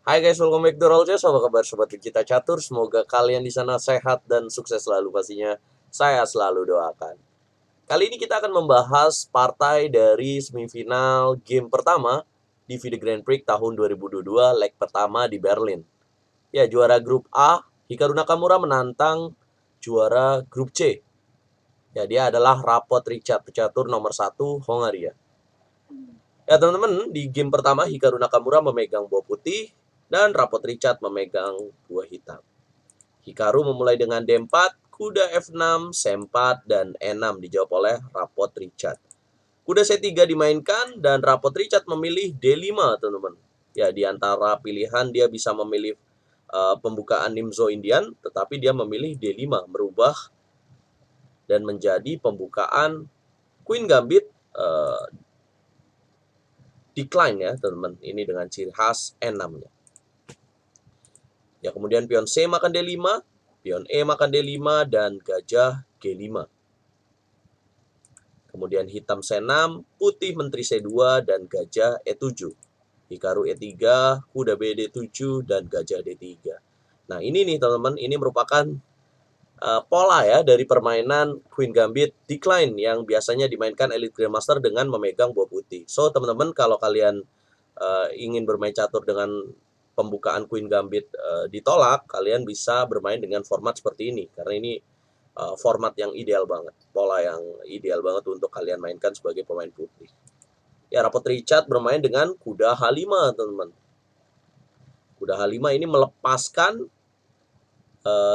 Hai guys, welcome back to Roll Chess. Apa kabar sobat Kita Catur? Semoga kalian di sana sehat dan sukses selalu pastinya. Saya selalu doakan. Kali ini kita akan membahas partai dari semifinal game pertama di FIDE Grand Prix tahun 2022 leg pertama di Berlin. Ya, juara grup A, Hikaru Nakamura menantang juara grup C. Ya, dia adalah Rapot Richard, pecatur nomor 1 Hongaria. Ya teman-teman, di game pertama Hikaru Nakamura memegang buah putih dan Rapot Richard memegang buah hitam. Hikaru memulai dengan D4, kuda F6, C4, dan E6 dijawab oleh Rapot Richard. Kuda C3 dimainkan dan Rapot Richard memilih D5 teman-teman. Ya, di antara pilihan dia bisa memilih pembukaan Nimzo Indian, tetapi dia memilih D5 merubah dan menjadi pembukaan Queen Gambit decline ya teman-teman. Ini dengan ciri khas E6-nya. Ya, kemudian pion C makan D5, pion E makan D5, dan gajah G5. Kemudian hitam C6, putih menteri C2, dan gajah E7. Hikaru E3, kuda B D7, dan gajah D3. Nah, ini nih teman-teman, ini merupakan pola ya dari permainan Queen Gambit decline yang biasanya dimainkan Elite Grandmaster dengan memegang buah putih. So, teman-teman kalau kalian ingin bermain catur dengan pembukaan Queen Gambit ditolak, kalian bisa bermain dengan format seperti ini. Karena ini format yang ideal banget, pola yang ideal banget untuk kalian mainkan sebagai pemain putih. Ya, Rapot Richard bermain dengan kuda H5, teman-teman. Kuda H5 ini melepaskan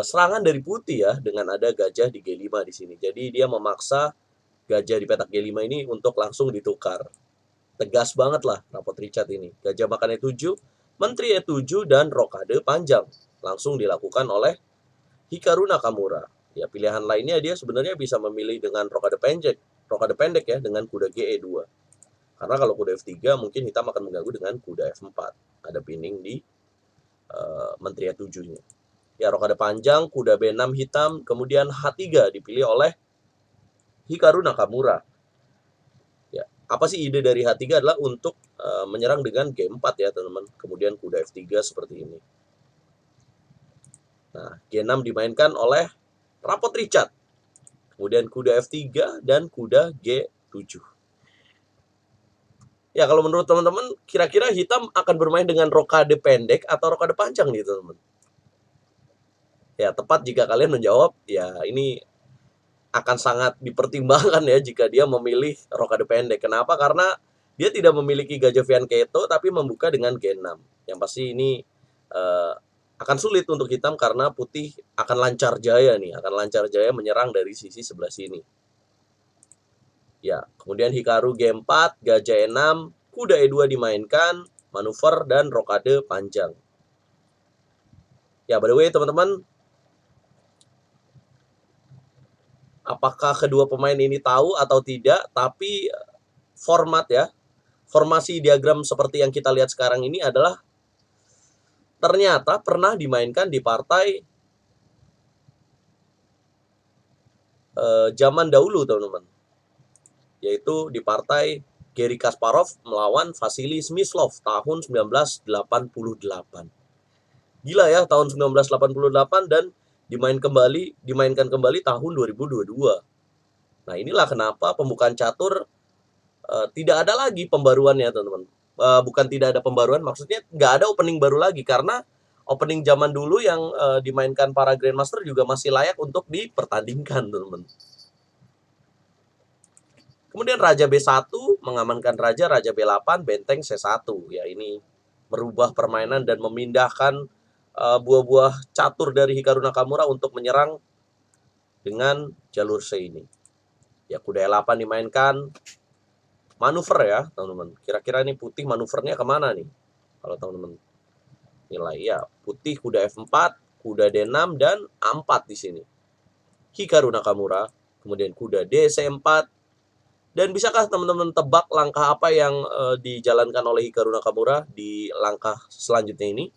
serangan dari putih ya, dengan ada gajah di G5 di sini. Jadi dia memaksa gajah di petak G5 ini untuk langsung ditukar. Tegas banget lah Rapot Richard ini. Gajah makan E7, menteri E7, dan rokade panjang. Langsung dilakukan oleh Hikaru Nakamura. Ya, pilihan lainnya dia sebenarnya bisa memilih dengan rokade pendek ya, dengan kuda GE2. Karena kalau kuda F3 mungkin hitam akan mengganggu dengan kuda F4. Ada pinning di menteri E7-nya. Ya, rokade panjang, kuda B6 hitam, kemudian H3 dipilih oleh Hikaru Nakamura. Ya, apa sih ide dari H3 adalah untuk menyerang dengan G4 ya teman-teman. Kemudian kuda F3 seperti ini. Nah, G6 dimainkan oleh Rapot Richard. Kemudian kuda F3 dan kuda G7. Ya, kalau menurut teman-teman, kira-kira hitam akan bermain dengan rokade pendek atau rokade panjang nih teman-teman? Ya, tepat jika kalian menjawab, ya ini akan sangat dipertimbangkan ya jika dia memilih rokade pendek. Kenapa? Karena dia tidak memiliki gajah Fianchetto tapi membuka dengan G6. Yang pasti ini akan sulit untuk hitam karena putih akan lancar jaya nih, akan lancar jaya menyerang dari sisi sebelah sini. Ya, kemudian Hikaru G4, gajah E6, kuda E2 dimainkan, manuver dan rokade panjang. Ya, by the way teman-teman, apakah kedua pemain ini tahu atau tidak, tapi format ya, formasi diagram seperti yang kita lihat sekarang ini adalah ternyata pernah dimainkan di partai zaman dahulu teman-teman, yaitu di partai Garry Kasparov melawan Vasily Smyslov tahun 1988. Gila ya, tahun 1988 dan dimainkan kembali tahun 2022. Nah, inilah kenapa pembukaan catur tidak ada lagi pembaruannya teman-teman. Bukan tidak ada pembaruan, maksudnya nggak ada opening baru lagi karena opening zaman dulu yang dimainkan para Grandmaster juga masih layak untuk dipertandingkan teman-teman. Kemudian Raja B1 mengamankan Raja B8, benteng C1. Ya, ini merubah permainan dan memindahkan buah-buah catur dari Hikaru Nakamura untuk menyerang dengan jalur C ini. Ya, kuda E8 dimainkan, manuver ya teman-teman. Kira-kira ini putih manuvernya kemana nih? Kalau teman-teman nilai ya, putih kuda F4, kuda D6 dan A4 di sini. Hikaru Nakamura, kemudian kuda D C4. Dan bisakah teman-teman tebak langkah apa yang dijalankan oleh Hikaru Nakamura di langkah selanjutnya ini?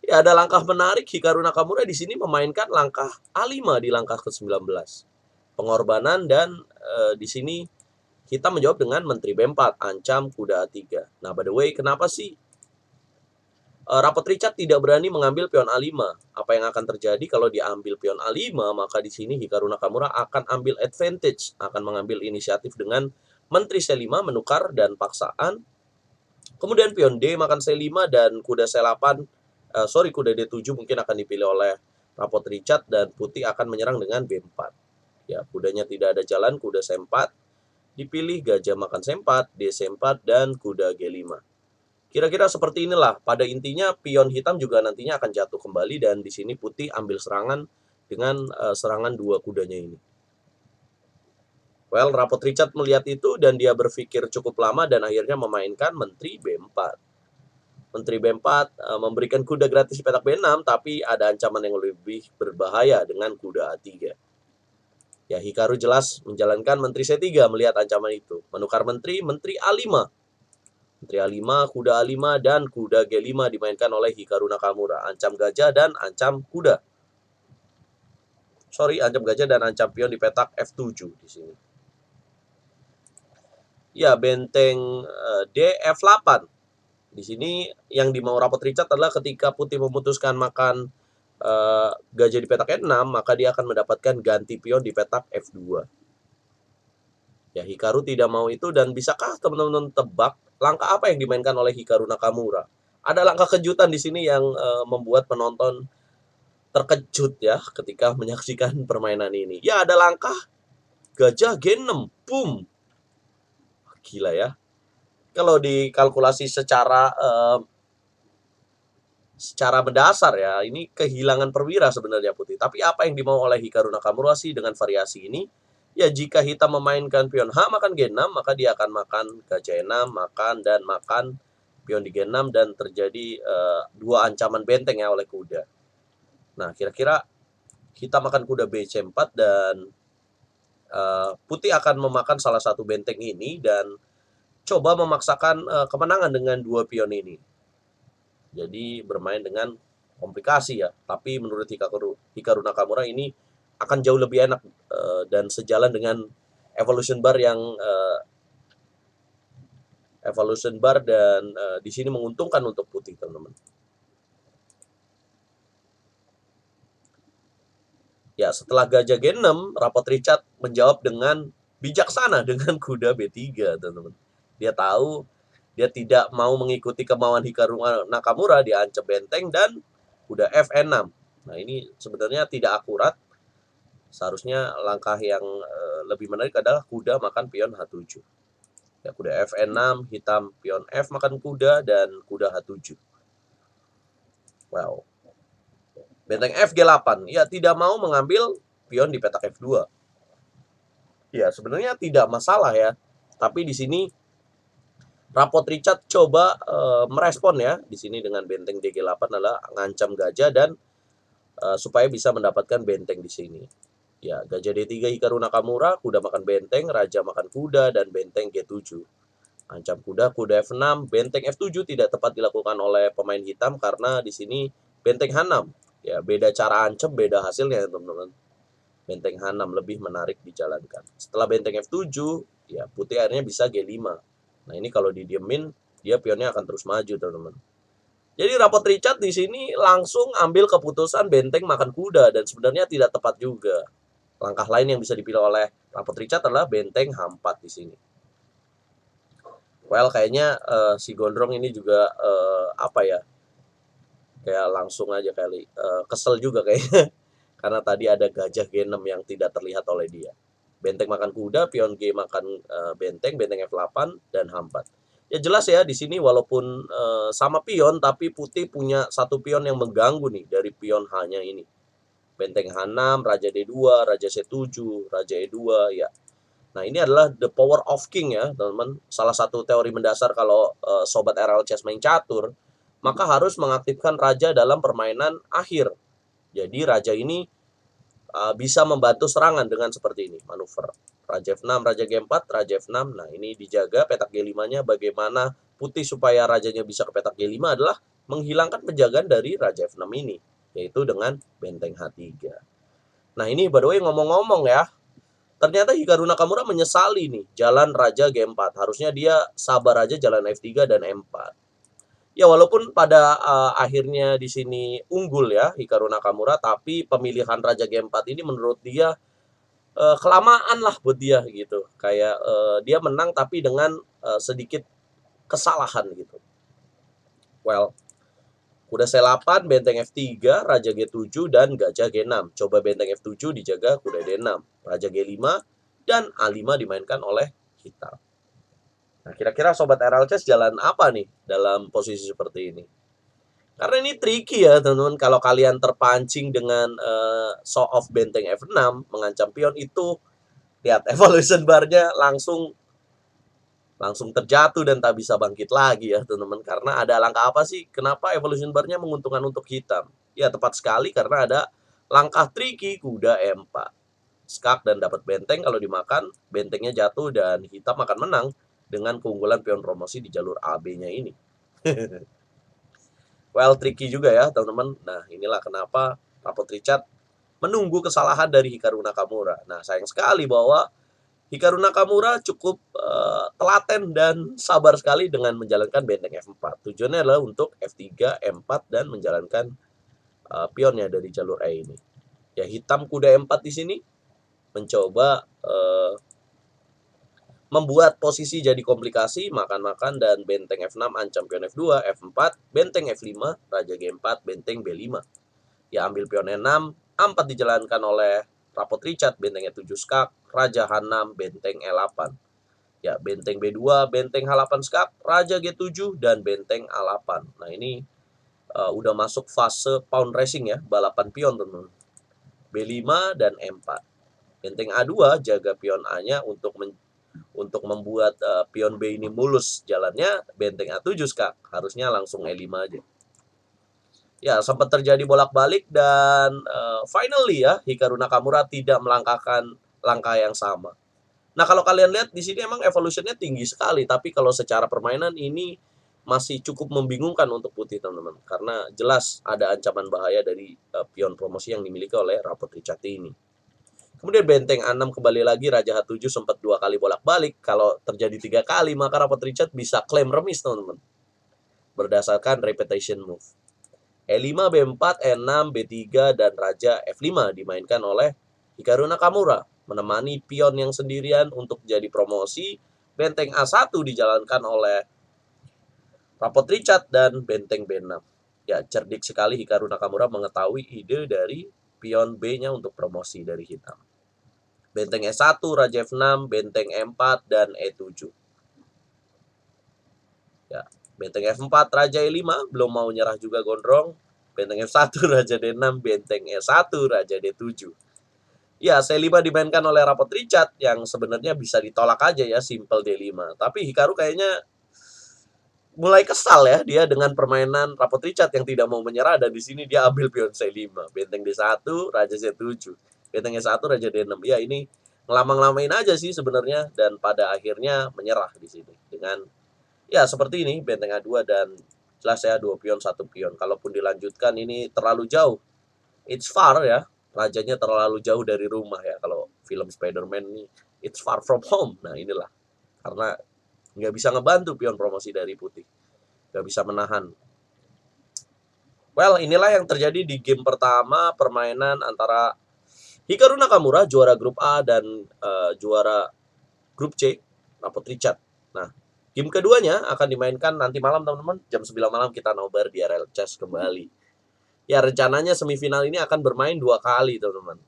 Ya, ada langkah menarik. Hikaru Nakamura di sini memainkan langkah A5 di langkah ke-19. Pengorbanan dan di sini kita menjawab dengan menteri B4, ancam kuda A3. Nah, by the way, kenapa sih Rapot Richard tidak berani mengambil pion A5. Apa yang akan terjadi kalau diambil pion A5, maka di sini Hikaru Nakamura akan ambil advantage, akan mengambil inisiatif dengan Menteri C5 menukar dan paksaan. Kemudian pion D makan C5 dan kuda C8, kuda D7 mungkin akan dipilih oleh Rapot Richard dan putih akan menyerang dengan B4. Ya, kudanya tidak ada jalan, kuda C4, dipilih gajah makan C4, D C4 dan kuda G5. Kira-kira seperti inilah. Pada intinya pion hitam juga nantinya akan jatuh kembali dan di sini putih ambil serangan dengan serangan dua kudanya ini. Well, Rapot Richard melihat itu dan dia berpikir cukup lama dan akhirnya memainkan Menteri B4. Menteri B4 memberikan kuda gratis di petak B6, tapi ada ancaman yang lebih berbahaya dengan kuda A3. Ya, Hikaru jelas menjalankan Menteri C3 melihat ancaman itu. Menukar Menteri A5. Menteri A5, kuda A5, dan kuda G5 dimainkan oleh Hikaru Nakamura. Ancam gajah dan ancam kuda. Ancam gajah dan ancam pion di petak F7 di sini. Ya, benteng D F8. Di sini yang dimau Rapot Richard adalah ketika putih memutuskan makan gajah di petak E6, maka dia akan mendapatkan ganti pion di petak F2. Ya, Hikaru tidak mau itu dan bisakah teman-teman tebak langkah apa yang dimainkan oleh Hikaru Nakamura? Ada langkah kejutan di sini yang membuat penonton terkejut ya ketika menyaksikan permainan ini. Ya, ada langkah gajah G6. Boom. Gila ya. Kalau dikalkulasi secara mendasar ya, ini kehilangan perwira sebenarnya putih. Tapi apa yang dimau oleh Hikaru Nakamura sih dengan variasi ini? Ya, jika hitam memainkan pion H makan G6, maka dia akan makan gajah E6, makan pion di G6 dan terjadi dua ancaman benteng ya oleh kuda. Nah, kira-kira hitam makan kuda BC4 dan putih akan memakan salah satu benteng ini dan coba memaksakan kemenangan dengan dua pion ini. Jadi bermain dengan komplikasi ya. Tapi menurut Hikaru Nakamura ini akan jauh lebih enak dan sejalan dengan evolution bar dan di sini menguntungkan untuk putih, teman-teman. Ya, setelah gajah G6, Rapot Richard menjawab dengan bijaksana dengan kuda B3, teman-teman. Dia tahu dia tidak mau mengikuti kemauan Hikaru Nakamura, dia ancam benteng dan kuda F6. Nah, ini sebenarnya tidak akurat. Seharusnya langkah yang lebih menarik adalah kuda makan pion H7. Ya, kuda F6, hitam pion F makan kuda dan kuda H7. Wow. Benteng F G8. Ya, tidak mau mengambil pion di petak F2. Ya, sebenarnya tidak masalah ya. Tapi di sini Rapot Richard coba merespon ya. Di sini dengan benteng DG8 adalah ngancam gajah dan supaya bisa mendapatkan benteng di sini. Ya, gajah D3 Hikaru Nakamura, kuda makan benteng, raja makan kuda, dan benteng G7. Ancam kuda F6, benteng F7 tidak tepat dilakukan oleh pemain hitam karena di sini benteng H6. Ya, beda cara ancam, beda hasilnya teman-teman. Benteng H6 lebih menarik dijalankan. Setelah benteng F7, ya putih akhirnya bisa G5. Nah, ini kalau didiemin, dia pionnya akan terus maju, teman-teman. Jadi Rapot Richard di sini langsung ambil keputusan benteng makan kuda dan sebenarnya tidak tepat juga. Langkah lain yang bisa dipilih oleh Rapot Richard adalah benteng H4 di sini. Well, kayaknya si Gondrong ini juga kayak langsung aja kali kesel juga kayaknya karena tadi ada gajah G6 yang tidak terlihat oleh dia. Benteng makan kuda, pion G makan benteng F8 dan H4. Ya jelas ya di sini walaupun sama pion tapi putih punya satu pion yang mengganggu nih dari pion H-nya ini. Benteng H6, Raja D2, Raja C7, Raja E2 ya. Nah, ini adalah the power of king ya, teman-teman. Salah satu teori mendasar kalau sobat RL Chess main catur, maka harus mengaktifkan raja dalam permainan akhir. Jadi raja ini bisa membantu serangan dengan seperti ini, manuver. Raja F6, Raja G4, Raja F6. Nah, ini dijaga petak G5-nya bagaimana putih supaya rajanya bisa ke petak G5 adalah menghilangkan penjagaan dari Raja F6 ini, yaitu dengan benteng H3. Nah, ini by the way ngomong-ngomong ya, ternyata Hikaru Nakamura menyesali nih jalan Raja G4. Harusnya dia sabar aja jalan F3 dan M4. Ya walaupun pada, akhirnya di sini unggul ya Hikaru Nakamura, tapi pemilihan Raja G4 ini menurut dia, kelamaan lah buat dia gitu. Kayak, dia menang tapi dengan, sedikit kesalahan gitu. Well, kuda C8, benteng F3, Raja G7, dan gajah G6. Coba benteng F7 dijaga kuda D6. Raja G5, dan A5 dimainkan oleh hitam. Nah, kira-kira Sobat RL Chess jalan apa nih dalam posisi seperti ini? Karena ini tricky ya teman-teman. Kalau kalian terpancing dengan show off benteng F6, mengancam pion itu, lihat evolution bar-nya langsung terjatuh dan tak bisa bangkit lagi ya teman-teman. Karena ada langkah apa sih? Kenapa evolution bar-nya menguntungkan untuk hitam? Ya tepat sekali karena ada langkah tricky kuda E4. Skak dan dapat benteng, kalau dimakan bentengnya jatuh dan hitam akan menang dengan keunggulan pion promosi di jalur AB-nya ini. Well, tricky juga ya teman-teman. Nah inilah kenapa Rapot Richard menunggu kesalahan dari Hikaru Nakamura. Nah sayang sekali bahwa Hikaru Nakamura cukup telaten dan sabar sekali dengan menjalankan benteng F4. Tujuannya adalah untuk F3, M4 dan menjalankan pionnya dari jalur E ini. Ya hitam kuda M4 di sini mencoba membuat posisi jadi komplikasi, makan-makan, dan benteng F6 ancam pion F2, F4, benteng F5, Raja G4, benteng B5. Ya ambil pion E6, A4 dijalankan oleh Rapot Richard, benteng E7 skak, Raja H6, benteng E8. Ya, benteng B2, benteng H8 skak, Raja G7, dan benteng A8. Nah, ini udah masuk fase pawn racing ya, balapan pion teman-teman. B5 dan E4. Benteng A2 jaga pion A-nya untuk membuat pion B ini mulus jalannya. Benteng A7 skak, harusnya langsung E5 aja. Ya, sempat terjadi bolak-balik dan finally ya Hikaru Nakamura tidak melangkahkan langkah yang sama. Nah, kalau kalian lihat di sini emang evolutionnya tinggi sekali, tapi kalau secara permainan ini masih cukup membingungkan untuk putih, teman-teman. Karena jelas ada ancaman bahaya dari pion promosi yang dimiliki oleh Rapot Richard ini. Kemudian benteng A6 kembali lagi, Raja H7 sempat 2 kali bolak-balik. Kalau terjadi 3 kali, maka Rapot Richard bisa klaim remis, teman-teman. Berdasarkan repetition move. E5, B4, E6, B3, dan Raja F5 dimainkan oleh Hikaru Nakamura, menemani pion yang sendirian untuk jadi promosi. Benteng A1 dijalankan oleh Rapot Richard dan benteng B6. Ya, cerdik sekali Hikaru Nakamura mengetahui ide dari pion B-nya untuk promosi dari hitam. Benteng E1, Raja F6, benteng E4, dan E7. Ya, benteng F4, Raja E5, belum mau nyerah juga gondrong. Benteng F1, Raja D6, benteng E1, Raja D7. Ya, C5 dimainkan oleh Rapot Richard yang sebenarnya bisa ditolak aja ya, simple D5. Tapi Hikaru kayaknya mulai kesal ya dia dengan permainan Rapot Richard yang tidak mau menyerah, dan di sini dia ambil pion C5, benteng D1, Raja C7, benteng E1, Raja D6. Ya, ini ngelamang-lamain aja sih sebenarnya, dan pada akhirnya menyerah di sini dengan ya seperti ini, benteng A2, dan jelas ya 2 pion 1 pion. Kalaupun dilanjutkan ini terlalu jauh. It's far ya. Rajanya terlalu jauh dari rumah ya. Kalau film Spider-Man nih, it's far from home. Nah, inilah. Karena nggak bisa ngebantu pion promosi dari putih. Nggak bisa menahan. Well, inilah yang terjadi di game pertama permainan antara Hikaru Nakamura, juara grup A, dan juara grup C, Rapot Richard. Nah, game keduanya akan dimainkan nanti malam teman-teman, jam 9 malam kita nobar di RL Chess kembali. Ya, rencananya semifinal ini akan bermain 2 kali teman-teman.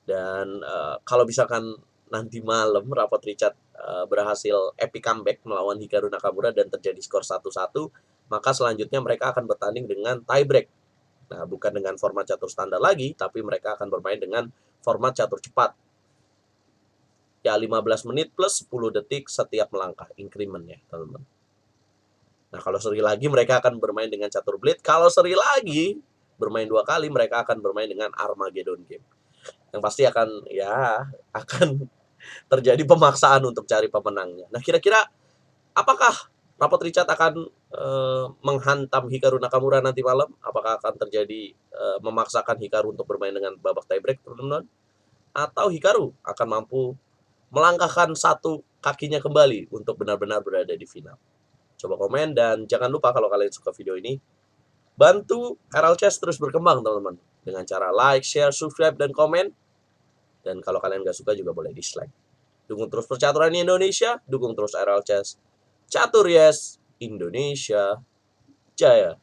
Dan kalau misalkan nanti malam Rapot Richard berhasil epic comeback melawan Hikaru Nakamura dan terjadi skor 1-1, maka selanjutnya mereka akan bertanding dengan tiebreak. Nah, bukan dengan format catur standar lagi, tapi mereka akan bermain dengan format catur cepat. Ya, 15 menit plus 10 detik setiap melangkah, increment ya teman-teman. Nah, kalau seri lagi mereka akan bermain dengan catur blade. Kalau seri lagi bermain 2 kali, mereka akan bermain dengan Armageddon game. Yang pasti akan terjadi pemaksaan untuk cari pemenangnya. Nah, kira-kira apakah Rapot Richard akan menghantam Hikaru Nakamura nanti malam? Apakah akan terjadi memaksakan Hikaru untuk bermain dengan babak tiebreak, teman-teman? Atau Hikaru akan mampu melangkahkan satu kakinya kembali untuk benar-benar berada di final? Coba komen, dan jangan lupa kalau kalian suka video ini, bantu RL Chess terus berkembang teman-teman, dengan cara like, share, subscribe, dan komen. Dan kalau kalian nggak suka juga boleh dislike. Dukung terus percaturan Indonesia, dukung terus RL Chess. Catur yes, Indonesia Jaya.